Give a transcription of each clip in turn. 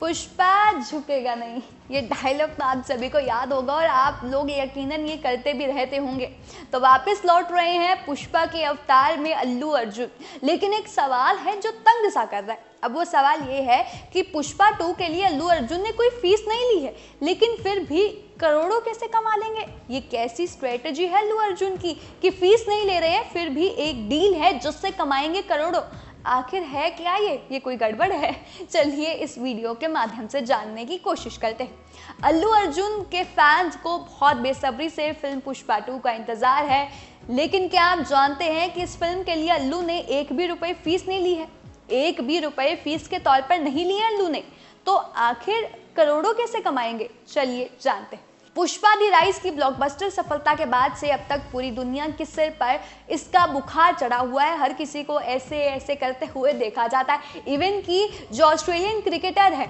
पुष्पा झुकेगा नहीं, ये डायलॉग तो आप सभी को याद होगा और आप लोग यकीनन ये करते भी रहते होंगे। तो वापस लौट रहे हैं पुष्पा के अवतार में अल्लू अर्जुन। लेकिन एक सवाल है जो तंग सा कर रहा है। अब वो सवाल ये है कि पुष्पा 2 के लिए अल्लू अर्जुन ने कोई फीस नहीं ली है, लेकिन फिर भी करोड़ों कैसे कमा लेंगे? ये कैसी स्ट्रेटजी है अल्लू अर्जुन की कि फीस नहीं ले रहे हैं फिर भी एक डील है जिससे कमाएंगे करोड़ों। आखिर है क्या ये कोई गड़बड़ है? चलिए इस वीडियो के माध्यम से जानने की कोशिश करते हैं। अल्लू अर्जुन के फैंस को बहुत बेसब्री से फिल्म पुष्पा 2 का इंतजार है, लेकिन क्या आप जानते हैं कि इस फिल्म के लिए अल्लू ने एक भी रुपए फीस नहीं ली है? एक भी रुपए फीस के तौर पर नहीं लिए अल्लू ने। तो आखिर करोड़ों कैसे कमाएंगे? चलिए जानते हैं। पुष्पा दी राइज की ब्लॉकबस्टर सफलता के बाद से अब तक पूरी दुनिया के सिर पर इसका बुखार चढ़ा हुआ है। हर किसी को ऐसे ऐसे करते हुए देखा जाता है। इवन कि जो ऑस्ट्रेलियन क्रिकेटर है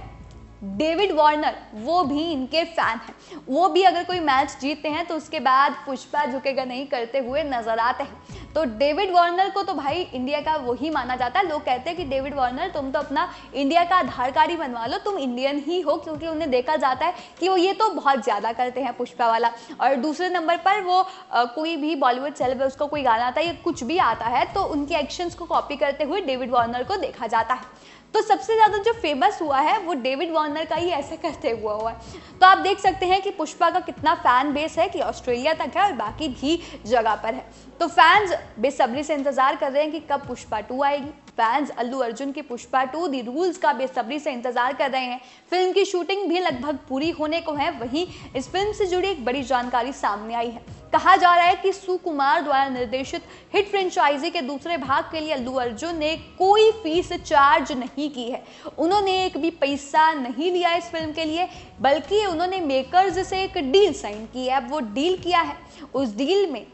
डेविड वार्नर, वो भी इनके फैन हैं। वो भी अगर कोई मैच जीतते हैं तो उसके बाद पुष्पा झुकेगा नहीं करते हुए नजर आते हैं। तो डेविड वार्नर को तो भाई इंडिया का वही माना जाता है। लोग कहते हैं कि डेविड वार्नर तुम तो अपना इंडिया का आधार कार्ड ही बनवा लो, तुम इंडियन ही हो, क्योंकि उन्हें देखा जाता है कि वो ये तो बहुत ज़्यादा करते हैं पुष्पा वाला। और दूसरे नंबर पर वो कोई भी बॉलीवुड सेलेब उसको कोई गाना आता है या कुछ भी आता है तो उनके एक्शंस को कॉपी करते हुए डेविड वार्नर को देखा जाता है। तो सबसे ज़्यादा जो फेमस हुआ है वो डेविड वार्नर का ही ऐसे करते हुआ है। तो आप देख सकते हैं कि पुष्पा का कितना फैन बेस है कि ऑस्ट्रेलिया तक है और बाकी भी जगह पर है। तो फैंस बेसब्री से इंतजार कर रहे हैं कि कब पुष्पा 2 आएगी। फैंस अल्लू अर्जुन की पुष्पा 2 दी रूल्स का बेसब्री से इंतजार कर रहे हैं। फिल्म की शूटिंग भी लगभग पूरी होने को है। वहीं इस फिल्म से जुड़ी एक बड़ी जानकारी सामने आई है। कहा जा रहा है कि सुकुमार द्वारा निर्देशित हिट फ्रेंचाइजी के दूसरे भाग के लिए अल्लू अर्जुन ने कोई फीस चार्ज नहीं की है। उन्होंने एक भी पैसा नहीं लिया इस फिल्म के लिए, बल्कि उन्होंने मेकर्स से एक डील साइन की है। अब वो डील किया है, उस डील में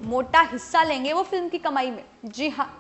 मोटा हिस्सा लेंगे वो फिल्म की कमाई में। जी हाँ,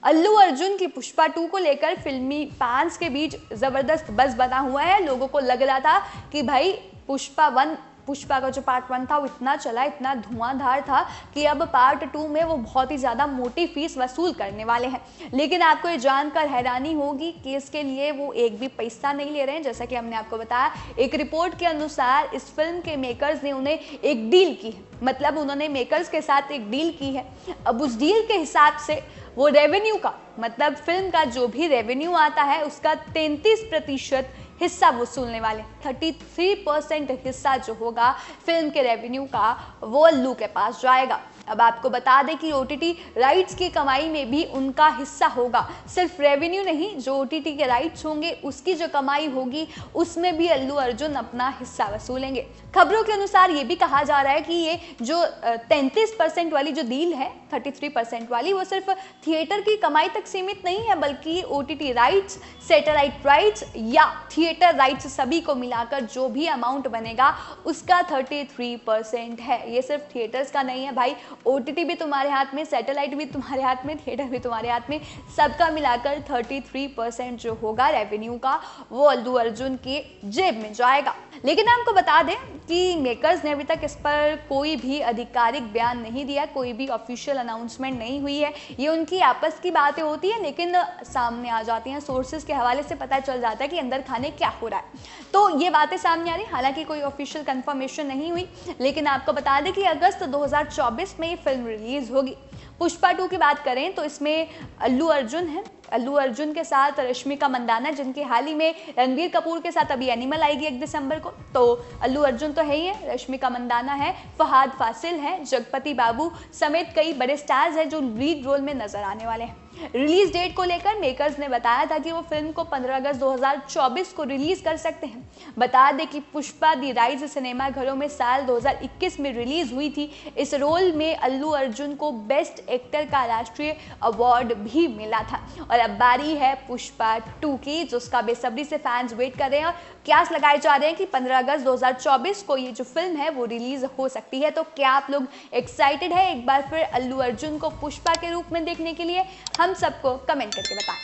अल्लू अर्जुन की पुष्पा 2 को लेकर फिल्मी फैंस के बीच जबरदस्त बज़ बना हुआ है। लोगों को लग रहा था कि भाई पुष्पा का जो पार्ट 1 था वो इतना चला, इतना धुआंधार था कि अब पार्ट 2 में वो बहुत ही ज़्यादा मोटी फीस वसूल करने वाले हैं। लेकिन आपको ये जानकर हैरानी होगी कि इसके लिए वो एक भी पैसा नहीं ले रहे हैं। जैसा कि हमने आपको बताया, एक रिपोर्ट के अनुसार इस फिल्म के मेकर्स ने उन्हें एक डील की है, मतलब उन्होंने मेकर्स के साथ एक डील की है। अब उस डील के हिसाब से वो रेवेन्यू का, मतलब फिल्म का जो भी रेवेन्यू आता है उसका 33% हिस्सा वसूलने वाले। 33% हिस्सा जो होगा फिल्म के रेवेन्यू का वो अल्लू के पास जाएगा। अब आपको बता दें कि OTT राइट्स की कमाई में भी उनका हिस्सा होगा। सिर्फ रेवेन्यू नहीं, जो OTT के राइट्स होंगे उसकी जो कमाई होगी उसमें भी अल्लू अर्जुन अपना हिस्सा वसूलेंगे। खबरों के अनुसार ये भी कहा जा रहा है कि ये जो 33% वाली जो डील है, 33% वाली, वो सिर्फ थिएटर की कमाई तक सीमित नहीं है, बल्कि OTT राइट्स, सैटेलाइट राइट्स या थिएटर राइट्स सभी को मिलाकर जो भी अमाउंट बनेगा उसका 33% है। ये सिर्फ थिएटर्स का नहीं है भाई, OTT भी तुम्हारे हाथ में, सैटेलाइट भी तुम्हारे हाथ में, थिएटर भी तुम्हारे हाथ में, सबका मिलाकर 33% जो होगा रेवेन्यू का वो अल्लू अर्जुन की जेब में जाएगा। लेकिन आपको बता दें कि मेकर्स ने अभी तक इस पर कोई भी आधिकारिक बयान नहीं दिया, कोई भी ऑफिशियल अनाउंसमेंट नहीं हुई है। ये उनकी आपस की बातें होती है, लेकिन सामने आ जाती हैं, सोर्सेज के हवाले से पता चल जाता है कि अंदर खाने क्या हो रहा है। तो ये बातें सामने आ रही, हालांकि कोई ऑफिशियल कंफर्मेशन नहीं हुई। लेकिन आपको बता दें कि अगस्त 2024 में ये फिल्म रिलीज होगी। पुष्पा 2 की बात करें तो इसमें अल्लू अर्जुन है, अल्लू अर्जुन के साथ रश्मिका मंदाना, जिनके हाल ही में रणबीर कपूर के साथ अभी एनिमल आएगी 1 दिसंबर को। तो अल्लू अर्जुन तो है ही है, रश्मिका मंदाना है, फहाद फासिल है, जगपति बाबू समेत कई बड़े स्टार्स हैं जो लीड रोल में नजर आने वाले हैं। रिलीज डेट को लेकर मेकर्स ने बताया था कि वो फिल्म को 15 अगस्त 2024 को रिलीज कर सकते हैं। बता दें कि पुष्पा दी राइज सिनेमा घरों में साल 2021 में रिलीज हुई थी। इस रोल में अल्लू अर्जुन को बेस्ट एक्टर का राष्ट्रीय अवार्ड भी मिला था। और अब बारी है पुष्पा 2 की, जिसका बेसब्री से फैंस वेट कर रहे हैं और क्यास लगाए जा रहे हैं कि 15 अगस्त 2024 को ये जो फिल्म है वो रिलीज हो सकती है। तो क्या आप लोग एक्साइटेड है एक बार फिर अल्लू अर्जुन को पुष्पा के रूप में देखने के लिए? हम सबको कमेंट करके बताएं।